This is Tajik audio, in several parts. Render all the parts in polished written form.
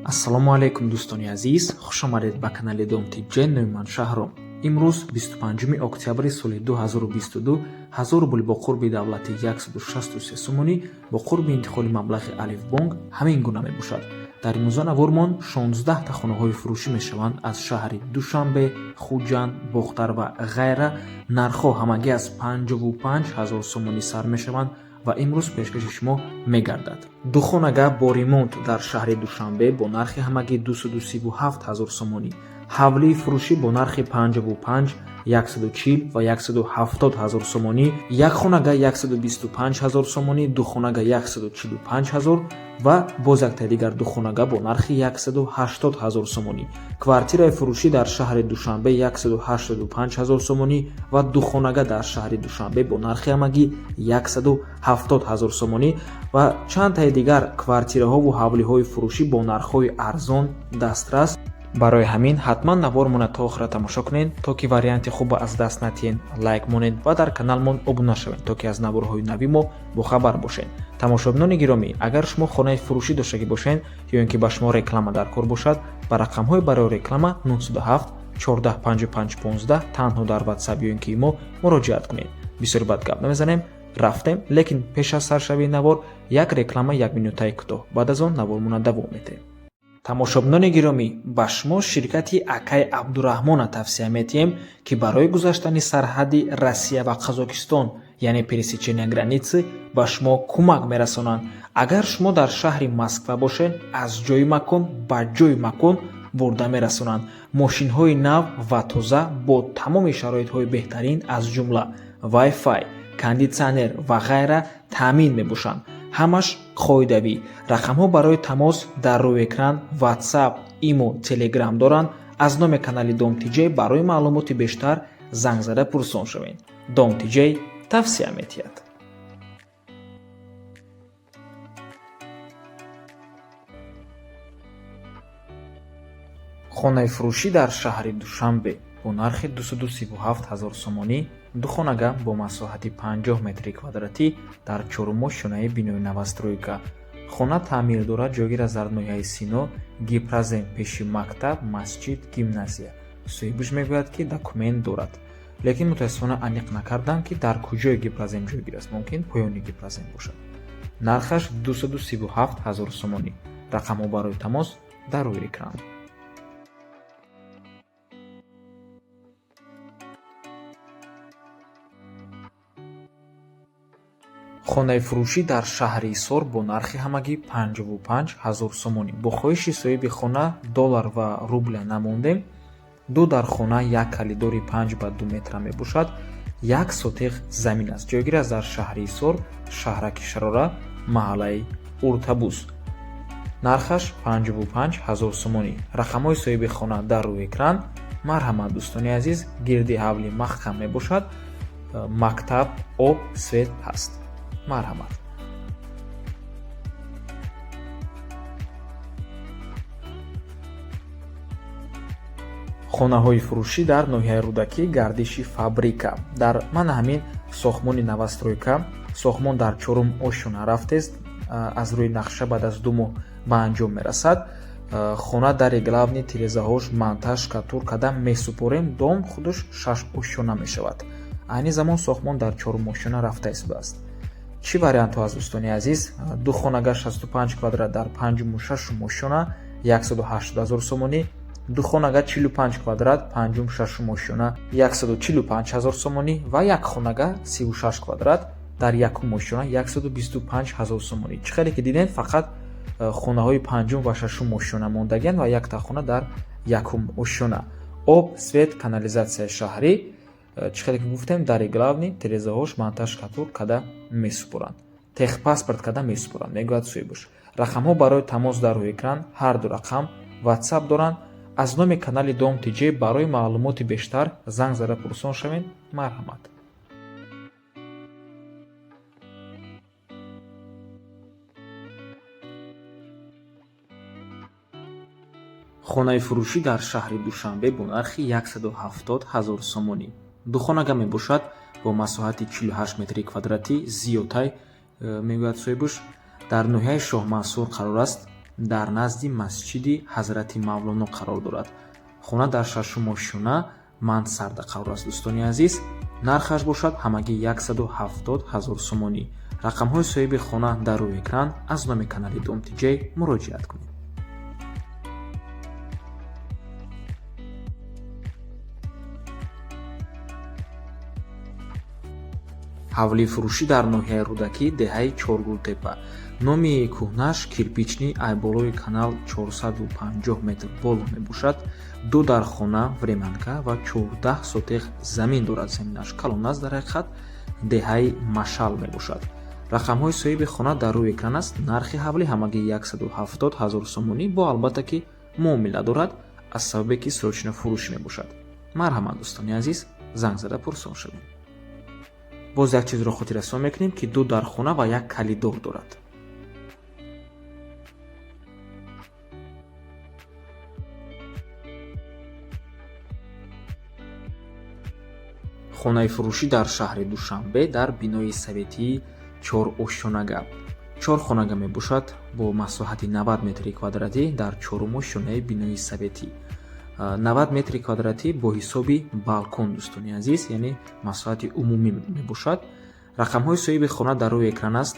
ассалому алайкум дӯстони азиз, хушомадед ба канали Домтиҷ. Нӯман Шаҳром. Имрӯз 25 октябри соли 2022 1,000 рубл бо қурби давлати 163 сомонӣ бо қурби интиқоли маблағи Алифбонк ҳамин гуна мебошад. дар имрӯза навормон 16 та хонаҳои фурӯшӣ мешаванд аз шаҳри Душанбе, Хуҷанд, Бохтар ва ғайра. Нархҳо ҳамагӣ аз 55 000 сомонӣ сар мешаванд ва имрӯз пешкаши шумо мегардад. Духонага бо ремонт дар шаҳри Душанбе бо нархи ҳамагӣ 237 000 сомонӣ, ҳавлии фурӯшӣ бо нархи 55, 140 ва 170 000 сомонӣ, якхонага 125 000 сомонӣ, духонага 145 000 ва боз якта дигар духонага бо нархи 180 000 сомонӣ. Квартираи фурӯшӣ дар шаҳри Душанбе 185 000 сомонӣ ва духонага дар шаҳри Душанбе бо нархи ҳамагӣ 170 000 сомонӣ ва чанд таи дигар квартираҳо ва ҳавлиҳои фурӯшӣ бо нархҳои арзон дастрас. барои ҳамин ҳатман навормона то охира тамошо кунед, то ки варианти хубро аз даст натиҳед. Лайк монед ва дар каналмон обуна шавед, то ки аз наворҳои нави мо бохабар бошед. тамошобинони гиромӣ, агар шумо хонаи фурӯшӣ доштагӣ бошед ё ин ки ба шумо реклама дар кор бошад, ба рақамҳои барои реклама 907 14 55 15 танҳо дар WhatsApp ё ин ки имо муроҷиат кунед. бисёр бад гап намезанем, рафтем, лекин пеш аз саршавии навор як реклама 1 минутаи кӯтоҳ, баъд аз он навормона давом метаҳем. тамошобинони гиромӣ, ба шумо ширкати Акай Абдураҳмона тавсия метиҳем, ки барои гузаштани сарҳади Россия ва Қазокистон, яъне пересечения границы, ба шумо кӯмак мерасонанд. Агар шумо дар шаҳри Москва бошед, аз ҷои макон ба ҷои макон бурда мерасонанд. мошинҳои нав ва тоза бо тамоми шароитҳои беҳтарин аз ҷумла Wi-Fi, кондитсионер ва ғайра таъмин мебошанд. ҳамаш қоидавӣ. рақамҳо барои тамос дар рӯи экран WhatsApp, имо, Telegram доранд. аз номи канали Домтиҷ барои маълумоти бештар занг зада пурсон шавед. Домтиҷ тавсия метиҳад. хонаи фурӯшӣ дар шаҳри Душанбе бо нархи 237 000 сомонӣ, духонага бо масоҳати 50 метри квадратӣ дар чорумошонаи бинои новостройка. хона таъмир дорад, ҷойгир аз дар ноҳияи Сино, гипразем пеши мактаб, масҷид, гимназия. соҳибаш мегӯяд, ки документ дорад, лекин мутаассифона аниқ накарданд, ки дар куҷои гипразем ҷойгир аст. мумкин поёни гипразем бошад. нархаш 237 000 сомонӣ. рақамҳо барои тамос дар рӯи экран. хонаи фурӯшӣ дар шаҳри Исор бо нархи ҳамагӣ 55 000 сомонӣ. бо хоҳиши соҳиби хона доллар ва рубля намондем. ду дар хона як калидори 5 ба 2 метра мебошад. як сотиқ замин аст. ҷойгир аст дар шаҳри Исор, шаҳраки Шарора, маҳаллаи Уртабуз. нархаш 55 000 сомонӣ. рақамҳои соҳиби хона дар рӯи экран. марҳамат дӯстони азиз, гирди ҳавли маҳкам мебошад. мактаб, об, свет ҳаст. марҳамат. хонаҳои фурӯшӣ дар ноҳияи Рудакӣ, гардиши фабрика. дар мана ҳамин сохтмони новостройка. сохтмон дар чорум ошона рафтест. аз рӯи нақша баъд аз 2 моҳ ба анҷом мерасад. хона дари главни, тирезаҳош, монтаж, штукатуркада месупорем. дом худаш 6 ошона мешавад. айни замон сохтмон дар чорум ошона рафта истодааст. чӣ вариантҳо аст дӯстони азиз? духонага 65 квадрат дар 5-6 ошона 180 000 сомонӣ, духонага 45 квадрат 5-6 ошона 145 000 сомонӣ ва якхонага 36 квадрат дар 1 ошона 125 000 сомонӣ. чӣ хеле ки дидем, фақат хонаҳои 5 ва 6 ошона мондагианд ва якта хона дар 1 ошона. об, свет, канализатсияи шаҳрӣ, чӣ хеле ки гуфтем, дари главни, тирезаҳош, монтаж, штукатур када месупоранд. техпаспорт када месупоранд, мегӯяд соҳибаш. рақамҳо барои тамос дар рӯи экран. ҳарду рақам WhatsApp доранд. аз номи канали Домтиҷ барои маълумоти бештар занг зада пурсон шавед. марҳамат. хонаи фурӯшӣ дар шаҳри Душанбе бо нархи 170 000 сомонӣ. духонага мебошад бо масоҳати 48 метри квадратӣ. зиётай мегӯяд соҳибаш. дар ноҳияи Шоҳ Мансур қарор аст. дар назди масҷиди ҳазрати мавлоно қарор дорад. хона дар 6 шона мансарда қарор аст. дӯстони азиз, нархаш бошад ҳамагӣ 170 000 сомонӣ. рақамҳои соҳиби хона дар рӯи экран. аз номи канали Dom.tj муроҷиат кунед. ҳавли фурӯшӣ дар ноҳияи Рӯдакӣ, деҳаи Чоргултепа. номи кӯҳнаш кирпични айболои канал 450 метр боло мебошад. 2 дар хона времянка ва 14 сотех замин дорад. заминаш калон аст. дар ҳақиқат деҳаи Машал мебошад. рақамҳои соҳиби хона дар рӯи экран аст. нархи ҳавлӣ ҳамагӣ 170 000 сомонӣ бо албатта ки муомила дорад, аз сабабе ки срочна фурӯш мебошад. марҳамат дӯстони азиз, занг зада пурсон шавем. боз як чизро хотиррасон мекунем ки 2 дар хона ва 1 калидор дорад. хонаи фурӯшӣ дар шаҳри Душанбе дар бинои советии 4 ошонага. 4 хонага мебошад бо масоҳати 90 метри квадратӣ дар 4 ошонаи бинои советӣ. 90 метри квадратӣ бо ҳисоби балкон дӯстони азиз, яъне масоҳати умумӣ мебошад. рақамҳои соҳиби хона дар рӯи экран аст.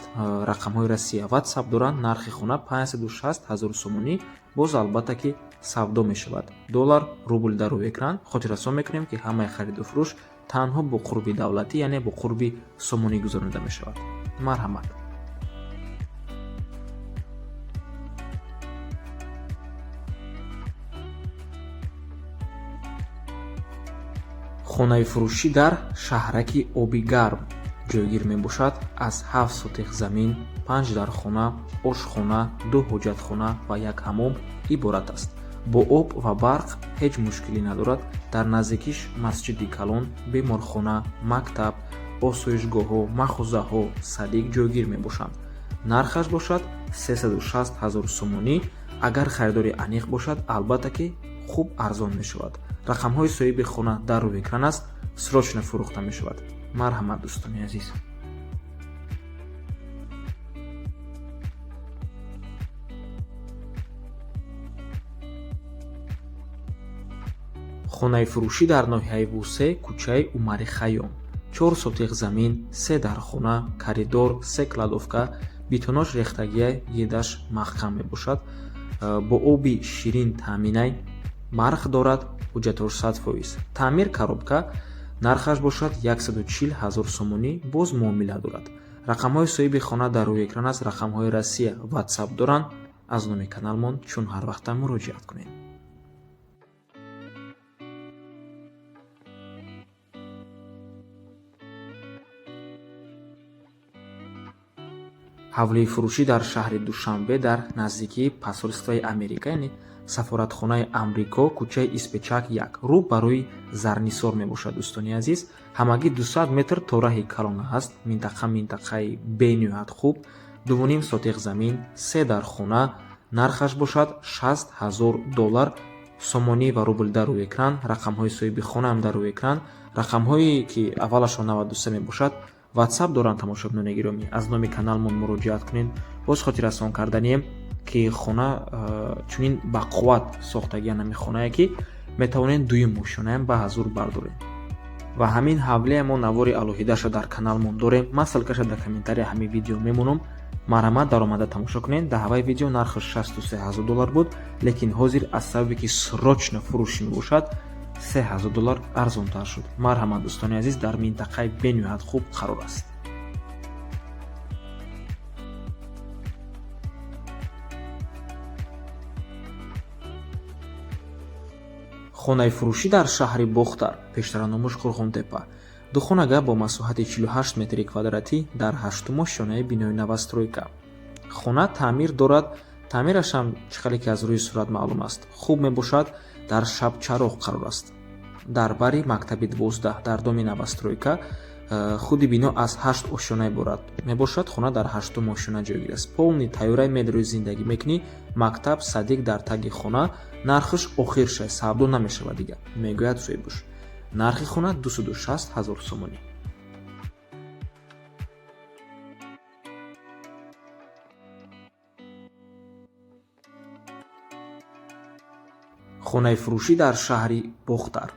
рақамҳои Россия WhatsApp доранд. нархи хона 560 000 сомонӣ. боз албатта ки савдо мешавад. доллар, рубл дар рӯи экран. хотиррасон мекунем ки ҳамаи хариду фурӯш танҳо бо қурби давлатӣ, яъне бо қурби сомонӣ гузаронида мешавад. марҳамат. хонаи фурӯшӣ дар шаҳраки Оби гарм ҷойгир мебошад. аз 7 сотех замин, 5 дар хона, ошхона, 2 ҳоҷатхона ва 1 ҳаммом иборат аст. бо об ва барқ ҳеҷ мушкилӣ надорад. дар наздикиш масҷиди калон, беморхона, мактаб, осоишгоҳҳо, махӯзаҳо, садик ҷойгир мебошанд. нархаш бошад 360 000 сомонӣ. агар харидори аниқ бошад, албатта ки хуб арзон мешавад. рақамҳои соҳиби хона дар рӯи экран аст. срочна фурӯхта мешавад. марҳамат дӯстони азиз. хонаи фурӯшӣ дар ноҳияи Вусе, кӯчаи Умари Хайём. 4 сотех замин, 3 дар хона, коридор, 3 кладовка, битонош рехтагия едаш маҳкам мебошад. бо оби ширин таъминай, барқ дорад, ҳуҷҷатош 100%. таъмир коробка. нархаш бошад 140 000 сомонӣ. боз муомила дорад. рақамҳои соҳиби хона дар рӯи экран аст. рақамҳои Россия WhatsApp доранд. аз номи каналмон чун ҳар вақта муроҷиат кунед. ҳавлии фурӯшӣ дар шаҳри Душанбе дар наздикии посольствои Америка, яъне сафоратхонаи Амрико, кӯчаи Испечак 1. рӯ ба рӯи Зарнисор мебошад дӯстони азиз. ҳамагӣ 200 метр то раҳи калона аст. минтақаи бениҳоят хуб. 2.5 сотех замин, 3 дар хона. нархаш бошад 60 000 доллар. сомонӣ ва рубл дар рӯи экран. рақамҳои соҳиби хонаам дар рӯи экран. рақамҳое ки аввалашон 93 мебошад WhatsApp доранд. тамошобинони гиромӣ, аз номи каналмон муроҷиат кунед. боз хотиррасон карданием ки хона чунин бақувват сохтагиам ҳамин хонае ки метавонем дуюм мошинаям ба ҳазур бардорем. ва ҳамин ҳавлие мо навори алоҳидаша дар каналмон дорем. ман ссилкаша дар комментария ҳамин видео мемонам. марҳамат, даромада тамошо кунед. даҳваи видео нархаш 63 000 доллар буд, лекин ҳозир аз сабабе ки срочна фурӯшӣ мебошад 3 000 доллар арзонтар шуд. марҳамат дӯстони азиз, дар минтақаи бениҳоят хуб қарор аст. хонаи фурӯшӣ дар шаҳри Бохтар, пештараномуш Қурғонтепа. 2 хонага бо масоҳати 48 метри квадратӣ дар 8 ошонаи бинои новостройка. хона таъмир дорад. таъмирашам чӣ қадре ки аз рӯи сурат маълум аст, хуб мебошад. дар шабчароғ қарор аст. дар бари мактаби 12 дар доми новостройка. худи бино аз 8 ошона иборат мебошад. хона дар 8 ошона ҷойгир аст. полни тайёрай медарӯи зиндагӣ мекунӣ. мактаб, садик дар таги хона. нархиш охир шай, савдо намешавад дигар, мегӯяд Зӯйбуш. нархи хона 260 000 сомонӣ. хонаи фурӯшӣ дар шаҳри бохтар.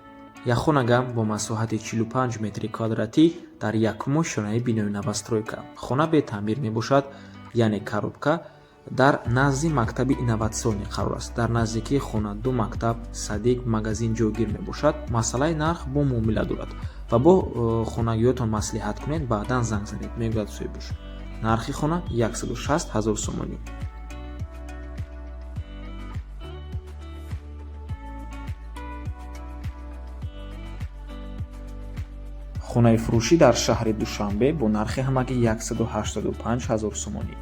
як хонага бо масоҳати 45 метри квадратӣ дар якумо шонаи бинои новостройка. хона бе таъмир мебошад, яъне коробка. дар назди мактаби инноватсионӣ қарор аст. дар наздикии хона ду мактаб, садик, магазин ҷойгир мебошад. масъалаи нарх бо муомила дорад ва бо хонагиётон маслиҳат кунед, баъдан занг занед, мегӯяд Сӯйбуш. нархи хона 160 000 сомонӣ. хонаи фурӯшӣ дар шаҳри Душанбе бо нархи ҳамагӣ 185 000 сомонӣ.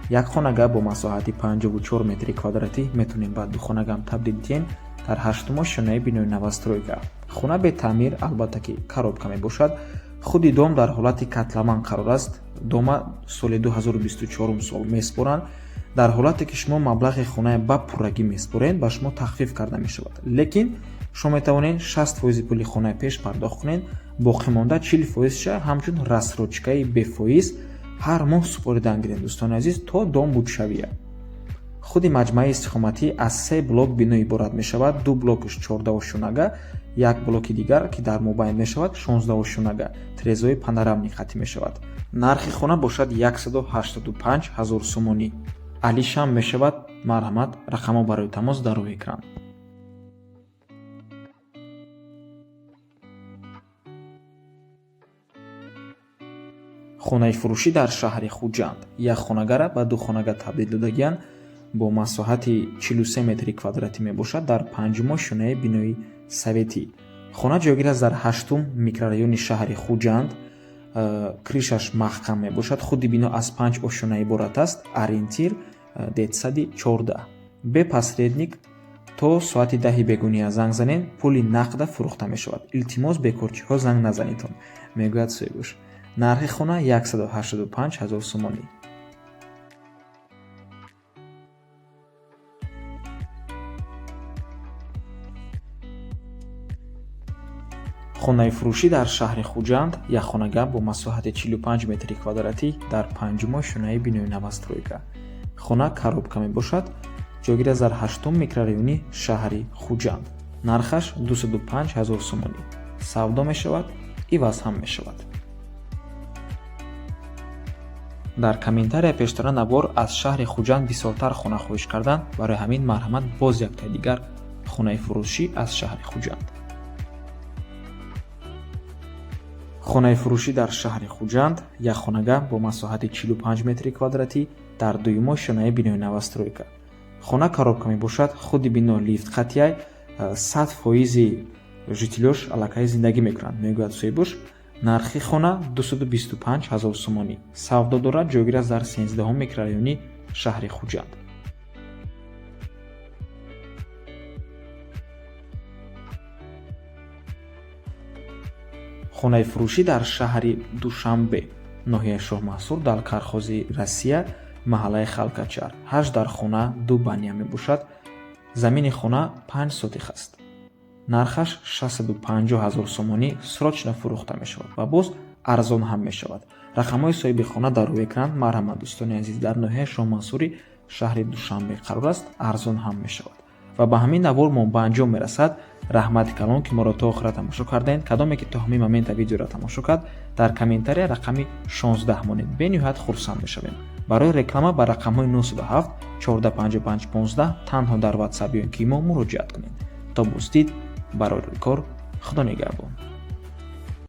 як хонага бо масоҳати 54 метри квадратӣ метавонем ба ду хонагам табдил диҳем дар ҳаштумо шонаи бинои новостройка. хона бе таъмир, албатта ки коробка мебошад. худи дом дар ҳолати катлаван қарор аст. дома соли 2024 сол меспоранд. дар ҳолате ки шумо маблағи хонаи ба пуррагӣ меспоред, ба шумо тахфиф карда мешавад. лекин шумо метавонед 60% пули хонаи пеш пардохт кунед, боқимонда 40%ша ҳамчун рассрочкаи бефоиз ҳар моҳ супоридан гиред. дӯстони азиз, то дом будшавия. худи маҷмаи истиқоматӣ аз 3 блок бино иборат мешавад. ду блокаш 14 шонага, як блоки дигар ки дар мобайн мешавад 16 шонага. тирезаҳои панорамӣ қатъӣ мешавад. нархи хона бошад 185 000 сомонӣ. алишам мешавад. марҳамат, рақамҳо барои тамос дар рӯи экран. хонаи фурӯшӣ дар шаҳри Хуҷанд. як хонагара ба ду хонага табдил додагиянд. бо масоҳати 43 метри квадратӣ мебошад дар панҷумо шонаи бинои советӣ. хона ҷойгир аст дар 8-ум микрорайони шаҳри Хуҷанд. кришаш маҳкам мебошад. худи бино аз 5 ошона иборат аст. ориентир детсади 14. бе посредник то соати 10 бегуния занг занед, пули нақда фурӯхта мешавад. илтимос бекорчиҳо занг назанедон, мегӯяд Сӯйбуш. нархи хона 185 000 сомонӣ. хонаи фурӯшӣ дар шаҳри Хуҷанд. як хонага бо масоҳати 45 метри квадратӣ дар панҷумо шонаи бинои новостройка. хона коробка мебошад. ҷойгир аст дар 8-ум микрорайони шаҳри Хуҷанд. нархаш 205 000 сомонӣ. савдо мешавад, иваз ҳам мешавад. дар комментария пештара навор аз шаҳри Хуҷанд бисёртар хона хоҳиш кардан. барои ҳамин марҳамат боз якта дигар хонаи фурӯшӣ аз шаҳри Хуҷанд. хонаи фурӯшӣ дар шаҳри Хуҷанд. як хонага бо масоҳати 45 метри квадратӣ дар дуюмо шонаи бинои новостройка. хона коробка мебошад. худи бино лифтқатъияй 100% жителёш аллакай зиндагӣ мекунанд, мегӯяд Сӯйбуш. нархи хона 225 000 сомонӣ. савдо дорад. ҷойгир аст дар 13-ум микрорайони шаҳри Хуҷанд. хонаи фурӯшӣ дар шаҳри Душанбе. ноҳияи Шоҳмаҳсур дар Кархози Россия, маҳаллаи Халкачар. 8 дар хона, 2 баня мебошад. замини хона 5 сотих аст. нархаш 650 000 сомонӣ. срочно фурӯхта мешавад ва боз арзон ҳам мешавад. рақамҳои соҳиби хона дар рӯи экран. марҳамат дӯстони азиз, дар ноҳияи Шоҳмаҳсури шаҳри Душанбе қарор аст. арзон ҳам мешавад. ва ба ҳамин навор мо ба анҷом мерасад. раҳмати калон ки моро то охира тамошо кардем. кадоме ки то ҳамин момента видеоро тамошо кард, дар комментария рақами 16 монед. бениҳоят хурсанд мешавем. барои реклама ба рақамҳои 907 1455 15 танҳо дар WhatsApp ё ин ки мо муроҷиат кунед. то боздид, барои рӯйкор, худо нигаҳбон.